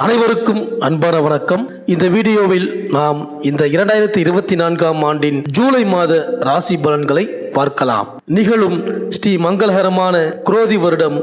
அனைவருக்கும் அன்பான வணக்கம். இந்த வீடியோவில் நாம் இந்த 2024ஆம் ஆண்டின் ஜூலை மாத ராசி பலன்களை பார்க்கலாம். நிகழும் ஸ்ரீ மங்களகரமான குரோதி வருடம்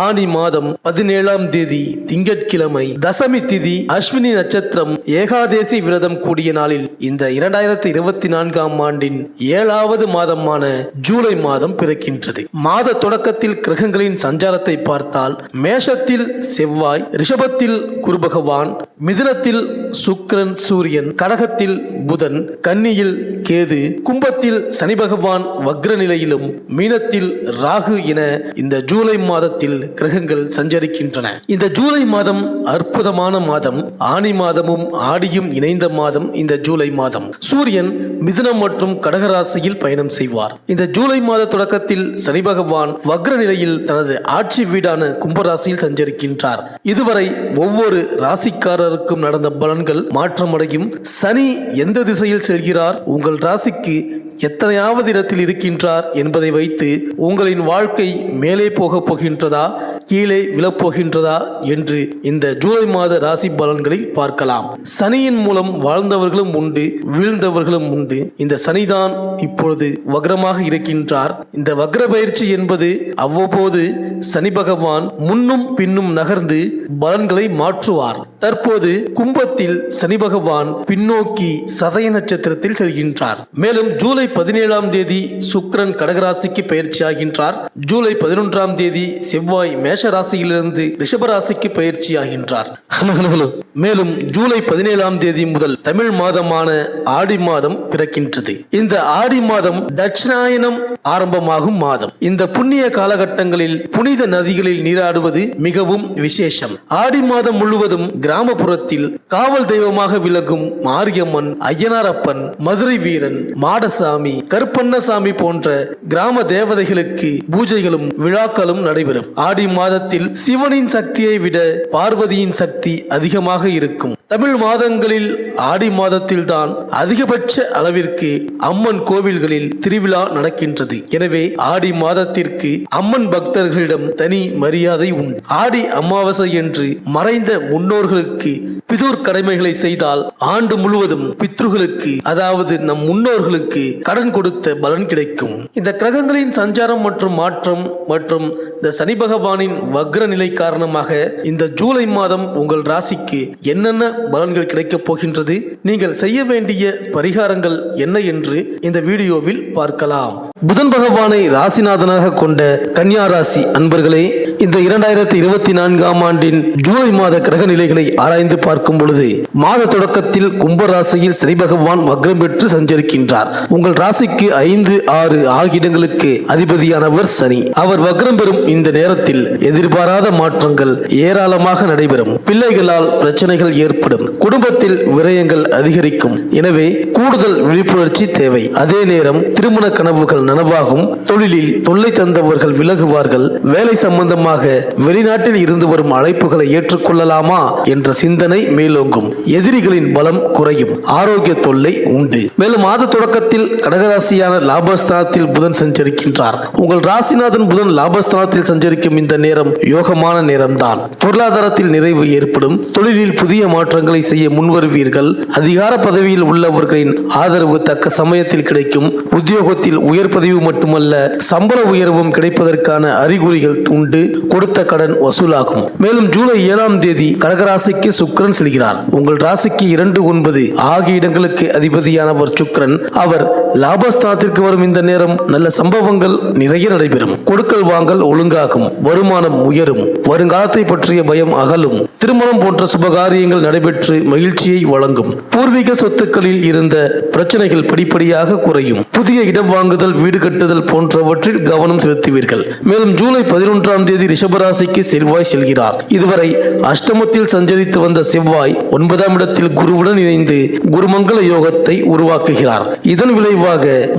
ஆனி மாதம் 17ஆம் தேதி திங்கட்கிழமை தசமி திதி அஸ்வினி நட்சத்திரம் ஏகாதேசி விரதம் கூடிய நாளில் இந்த 2024ஆம் ஆண்டின் 7வது மாதமான ஜூலை மாதம் பிறக்கின்றது. மாத தொடக்கத்தில் கிரகங்களின் சஞ்சாரத்தை பார்த்தால் மேஷத்தில் செவ்வாய், ரிஷபத்தில் குரு பகவான், மிதுனத்தில் சுக்கிரன் சூரியன், கடகத்தில் புதன், கன்னியில் கேது, கும்பத்தில் சனி பகவான் வக்ர நிலையிலும், மீனத்தில் ராகு என இந்த ஜூலை மாதத்தில் கிரகங்கள் சஞ்சரிக்கின்றன. இந்த ஜூலை மாதம் அற்புதமான மாதம். ஆனி மாதமும் ஆடியும் இணைந்த மாதம் இந்த ஜூலை மாதம். சூரியன் மிதுனம் மற்றும் கடகராசியில் பயணம் செய்வார். இந்த ஜூலை மாத தொடக்கத்தில் சனி பகவான் வக்ர நிலையில் தனது ஆட்சி வீடான கும்பராசியில் சஞ்சரிக்கின்றார். இதுவரை ஒவ்வொரு ராசிக்காரருக்கும் நடந்த பலன்கள் மாற்றமடையும். சனி எந்த திசையில் செல்கிறார், உங்கள் ராசிக்கு எத்தனையாவது இடத்தில் இருக்கின்றார் என்பதை வைத்து உங்களின் வாழ்க்கை மேலே போகப் போகின்றதா, கீழே விழப்போகின்றதா என்று இந்த ஜூலை மாத ராசி பலன்களை பார்க்கலாம். சனியின் மூலம் வாழ்ந்தவர்களும் உண்டு, வீழ்ந்தவர்களும் உண்டு. இந்த சனிதான் இப்பொழுது வக்ரமாக இருக்கின்றார். இந்த வக்ர பயிற்சி என்பது அவ்வப்போது சனி பகவான் முன்னும் பின்னும் நகர்ந்து பலன்களை மாற்றுவார். தற்போது கும்பத்தில் சனி பகவான் பின்னோக்கி சதய நட்சத்திரத்தில் செல்கின்றார். மேலும் ஜூலை 17ஆம் தேதி சுக்கிரன் கடகராசிக்கு பயிற்சி ஆகின்றார். ஜூலை 11ஆம் தேதி செவ்வாய் மேஷ ராசியிலிருந்து ரிஷப ராசிக்கு பயிற்சி ஆகின்றார். மேலும் ஜூலை 17ஆம் தேதி முதல் தமிழ் மாதமான ஆடி மாதம் பிறக்கின்றது. இந்த ஆடி மாதம் தட்சிணாயனம் ஆரம்பமாகும் மாதம். இந்த புண்ணிய காலகட்டங்களில் புனித நதிகளில் நீராடுவது மிகவும் விசேஷம். ஆடி மாதம் முழுவதும் கிராமப்புறத்தில் காவல் தெய்வமாக விளங்கும் மாரியம்மன், ஐயனாரப்பன், மதுரை வீரன், மாடசாமி, கருப்பண்ணசாமி போன்ற கிராம தேவதைகளுக்கு பூஜைகளும் விழாக்களும் நடைபெறும். ஆடி மாதத்தில் சிவனின் சக்தியை விட பார்வதியின் சக்தி அதிகமாக இருக்கும். தமிழ் மாதங்களில் ஆடி மாதத்தில் தான் அதிகபட்ச அளவிற்கு அம்மன் கோவில்களில் திருவிழா நடக்கின்றது. எனவே ஆடி மாதத்திற்கு அம்மன் பக்தர்களிடம் தனி மரியாதை உண்டு. ஆடி அமாவாசை என்று மறைந்த முன்னோர்களுக்கு பிதுர் கடமைகளை செய்தால் ஆண்டு முழுவதும் பித்ருகளுக்கு, அதாவது நம் முன்னோர்களுக்கு கடன் கொடுத்த பலன் கிடைக்கும். இந்த கிரகங்களின் சஞ்சாரம் மற்றும் மாற்றம் மற்றும் இந்த சனி பகவானின் வக்ர நிலை காரணமாக இந்த ஜூலை மாதம் உங்கள் ராசிக்கு என்னென்ன பலன்கள் கிடைக்கப் போகின்றது, நீங்கள் செய்ய வேண்டிய பரிகாரங்கள் என்ன என்று இந்த வீடியோவில் பார்க்கலாம். புதன் பகவானை ராசிநாதனாக கொண்ட கன்னியா ராசி அன்பர்களே, இந்த 2024ஆம் ஆண்டின் ஜூலை மாத கிரக நிலைகளை ஆராய்ந்து பார்க்கும் பொழுது மாத தொடக்கத்தில் கும்ப ராசியில் சனி பகவான் வக்ரம் பெற்று சஞ்சரிக்கின்றார். உங்கள் ராசிக்கு 5, 6 ஆகிய இடங்களுக்கு அதிபதியானவர் சனி. அவர் வக்ரம் பெறும் இந்த நேரத்தில் எதிர்பாராத மாற்றங்கள் ஏராளமாக நடைபெறும். பிள்ளைகளால் பிரச்சனைகள் ஏற்படும். குடும்பத்தில் விரயங்கள் அதிகரிக்கும். எனவே கூடுதல் விழிப்புணர்ச்சி தேவை. அதே நேரம் திருமண கனவுகள் நனவாகும். தொழிலில் தொல்லை தந்தவர்கள் விலகுவார்கள். வேலை சம்பந்தமாக வெளிநாட்டில் இருந்து வரும் அழைப்புகளை ஏற்றுக்கொள்ளலாமா என்ற சிந்தனை மேலோங்கும். எதிரிகளின் பலம் குறையும். ஆரோக்கிய தொல்லை உண்டு. மேலும் மாத தொடக்கத்தில் கடகராசியான லாபஸ்தானத்தில் புதன் சஞ்சரிக்கின்றார். உங்கள் ராசிநாதன் புதன் லாபஸ்தானத்தில் சஞ்சரிக்கும் இந்த நேரம் யோகமான நேரம்தான். பொருளாதாரத்தில் நிறைவு ஏற்படும். தொழிலில் புதிய மாற்றங்களை செய்ய முன்வருவீர்கள். அதிகார பதவியில் உள்ளவர்களின் ஆதரவு தக்க சமயத்தில் கிடைக்கும். உத்தியோகத்தில் உயர் பதவி மட்டுமல்ல, சம்பள உயர்வும் கிடைப்பதற்கான அறிகுறிகள் உண்டு. கொடுத்த கடன் வசூலாகும். மேலும் ஜூலை 7ஆம் தேதி கடகராசிக்கு சுக்கிரன் செல்கிறார். உங்கள் ராசிக்கு 2, 9 ஆகிய இடங்களுக்கு அதிபதியானவர் சுக்கிரன். அவர் லாபஸ்தானத்திற்கு வரும் இந்த நேரம் நல்ல சம்பவங்கள் நிறைய நடைபெறும். கொடுக்கல் வாங்கல் ஒழுங்காகும். வருமானம் உயரும். வருங்காலத்தை பற்றிய பயம் அகலும். திருமணம் போன்ற சுபகாரியங்கள் நடைபெற்று மகிழ்ச்சியை வழங்கும். பூர்வீக சொத்துக்களில் இருந்த பிரச்சனைகள் படிப்படியாக குறையும். புதிய இடம் வாங்குதல், வீடு கட்டுதல் போன்றவற்றில் கவனம் செலுத்துவீர்கள். மேலும் ஜூலை 11ஆம் தேதி ரிஷபராசிக்கு செவ்வாய் செல்கிறார். இதுவரை அஷ்டமத்தில் சஞ்சரித்து வந்த செவ்வாய் 9ஆம் இடத்தில் குருவுடன் இணைந்து குருமங்கள யோகத்தை உருவாக்குகிறார். இதன் விளைவாக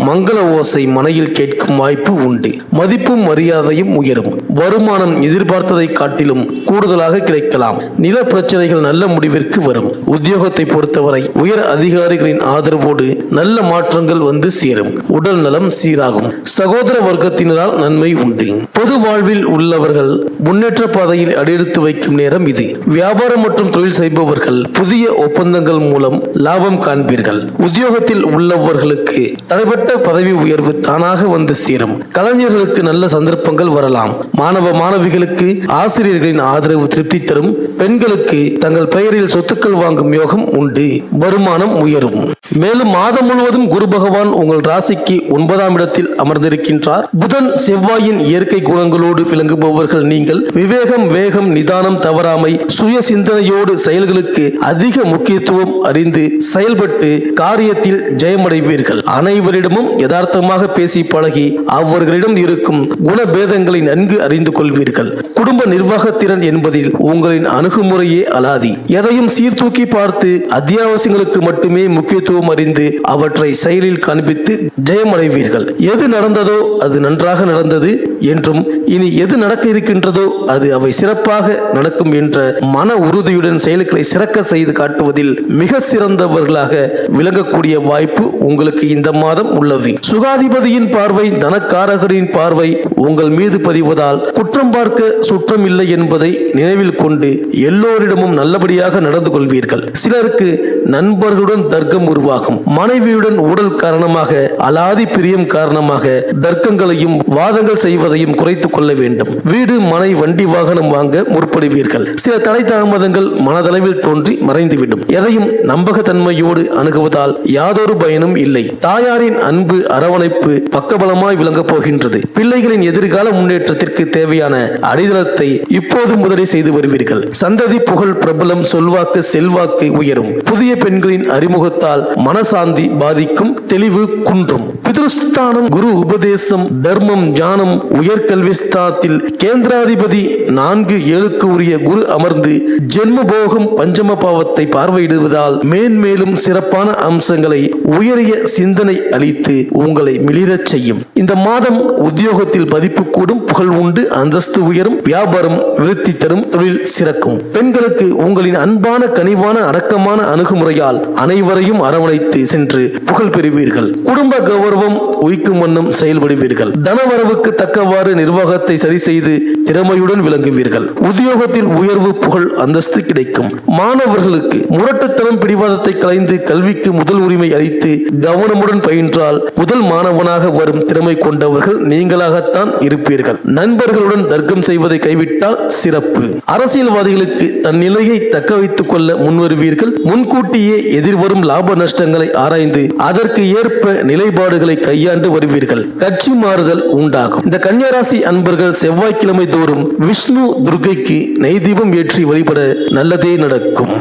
மங்கள ஓசை மனையில் கேட்கும் வாய்ப்பு உண்டு. மதிப்பும் மரியாதையும் உயரும். வருமானம் எதிர்பார்த்ததை காட்டிலும் கூடுதலாக கிடைக்கலாம். நில பிரச்சனைகள் நல்ல முடிவிற்கு வரும். உத்தியோகத்தை பொறுத்தவரை உயர் அதிகாரிகளின் ஆதரவோடு நல்ல மாற்றங்கள் வந்து சேரும். உடல் நலம் சீராகும். சீராகும். சகோதர வர்க்கத்தினரால் நன்மை உண்டு. பொது வாழ்வில் உள்ளவர்கள் முன்னேற்ற பாதையில் அடியெடுத்து வைக்கும் நேரம் இது. வியாபாரம் மற்றும் தொழில் செய்பவர்கள் புதிய ஒப்பந்தங்கள் மூலம் லாபம் காண்பீர்கள். உத்தியோகத்தில் உள்ளவர்களுக்கு தடைப்பட்ட பதவி உயர்வு தானாக வந்து சேரும். கலைஞர்களுக்கு நல்ல சந்தர்ப்பங்கள் வரலாம். மாணவ மாணவிகளுக்கு ஆசிரியர்களின் ஆதரவு திருப்தி தரும். பெண்களுக்கு தங்கள் பெயரில் சொத்துக்கள் வாங்கும் யோகம் உண்டு. வருமானம் உயரும். மேலும் மாதம் முழுவதும் குரு பகவான் உங்கள் ராசிக்கு 9ஆம் இடத்தில் அமர்ந்திருக்கின்றார். புதன் செவ்வாயின் இயற்கை குணங்களோடு விளங்குபவர்கள் நீங்கள். விவேகம், வேகம், நிதானம், தவறாமை, சுய சிந்தனையோடு செயல்களுக்கு அதிக முக்கியத்துவம் அறிந்து செயல்பட்டு காரியத்தில் ஜெயமடைவீர்கள். அனைவரிடமும் யதார்த்தமாக பேசி பழகி அவர்களிடம் இருக்கும் குணபேதங்களை நன்கு அறிந்து கொள்வீர்கள். குடும்ப நிர்வாகத்திறன் என்பதில் உங்களின் அணுகுமுறையே அலாதி. எதையும் சீர்தூக்கி பார்த்து அத்தியாவசியங்களுக்கு மட்டுமே முக்கியத்துவம் அறிந்து அவற்றை செயலில் காண்பித்து ஜெயமடைவீர்கள். எது நடந்ததோ அது நன்றாக நடந்தது என்றும் இனி எது நடக்க இருக்கின்றதோ அது அவை சிறப்பாக நடக்கும் என்ற மன உறுதியுடன் செயல்களை சிறக்க செய்து காட்டுவதில் மிக சிறந்தவர்களாக விளங்கக்கூடிய வாய்ப்பு உங்களுக்கு இந்த மாதம் உள்ளது. சுகாதிபதியின் பார்வை, தனக்காரகரின் பார்வை உங்கள் மீது பதிவதால் குற்றம் பார்க்க சுற்றம் இல்லை என்பதை நினைவில் கொண்டு எல்லோரிடமும் நல்லபடியாக நடந்து கொள்வீர்கள். சிலருக்கு நண்பர்களுடன் தர்க்கம் உருவாகும். மனைவியுடன் ஊடல் காரணமாக, அலாதி பிரியம் காரணமாக தர்க்கங்களையும் வாதங்கள் செய்வதையும் குறைத்துக் கொள்ள வேண்டும். வீடு, மனை, வண்டி, வாகனம் வாங்க முற்படுவீர்கள். சில தடை தாமதங்கள் மனதளவில் தோன்றி மறைந்துவிடும். எதையும் நம்பகத்தன்மையோடு அணுகுவதால் யாதொரு பயனும் இல்லை. தாயாரின் அன்பு, அரவணைப்பு பக்கபலமாய் விளங்கப் போகின்றது. பிள்ளைகளின் எதிர்கால முன்னேற்றத்திற்கு தேவையான அடித்தளத்தை இப்போது முதலே செய்து வருவீர்கள். சந்ததி, புகழ், பிரபலம், சொல்வாக்கு, செல்வாக்கு உயரும். புதிய பெண்களின் அறிமுகத்தால் மனசாந்தி பாதிக்கும். தெளிவு குன்றும். பிதுருஸ்தானம், குரு உபதேசம், தர்மம், ஞானம், உயர்கல்வி ஸ்தானத்தில் கேந்திராதிபதி 4-7க்கு உரிய குரு அமர்ந்து ஜென்மபோகம் பஞ்சம பாவத்தை பார்வையிடுவதால் மேன்மேலும் சிறப்பான அம்சங்களை, உயரிய சிந்தனை அளித்து உங்களை மிளிரச் செய்யும். இந்த மாதம் உத்தியோகத்தில் பதிப்பு கூடும். புகழ் உண்டு. அந்தஸ்து உயரும். வியாபாரம் விருத்தி தரும். தொழில் சிறக்கும். பெண்களுக்கு உங்களின் அன்பான, கனிவான, அடக்கமான அணுகுமுறையால் அனைவரையும் அரவணைத்து சென்று புகழ் பெறுவீர்கள். குடும்ப கௌரவம் உயிக்கும் வண்ணம் செயல்படுவீர்கள். தனவரவுக்கு தக்கவாறு நிர்வாகத்தை சரி செய்து திறமையுடன் விளங்குவீர்கள். உத்தியோகத்தில் உயர்வு, புகழ், அந்தஸ்து கிடைக்கும். மாணவர்களுக்கு முரட்டுத்தனம், பிடிவாதத்தை கலைந்து கல்விக்கு முதல் உரிமை அளித்து கவனமுடன் பயின்றால் முதல் மாணவனாக வரும் திறமை கொண்டவர்கள் நீங்களாகத்தான் இருப்பீர்கள். நண்பர்களுடன் தர்க்கம் செய்வதை கைவிட்டால் சிறப்பு. அரசியல்வாதிகளுக்கு தன் நிலையை தக்க வைத்துக் கொள்ள முன்வருவீர்கள். முன்கூட்டியே எதிர்வரும் லாப நஷ்டங்களை ஆராய்ந்து அதற்கு ஏற்ப நிலைப்பாடுகளை கையாண்டு வருவீர்கள். கட்சி மாறுதல் உண்டாகும். இந்த கன்னியாராசி அன்பர்கள் செவ்வாய்க்கிழமை தோறும் விஷ்ணு, துர்க்கைக்கு நெய் தீபம் ஏற்றி வழிபட நல்லதே நடக்கும்.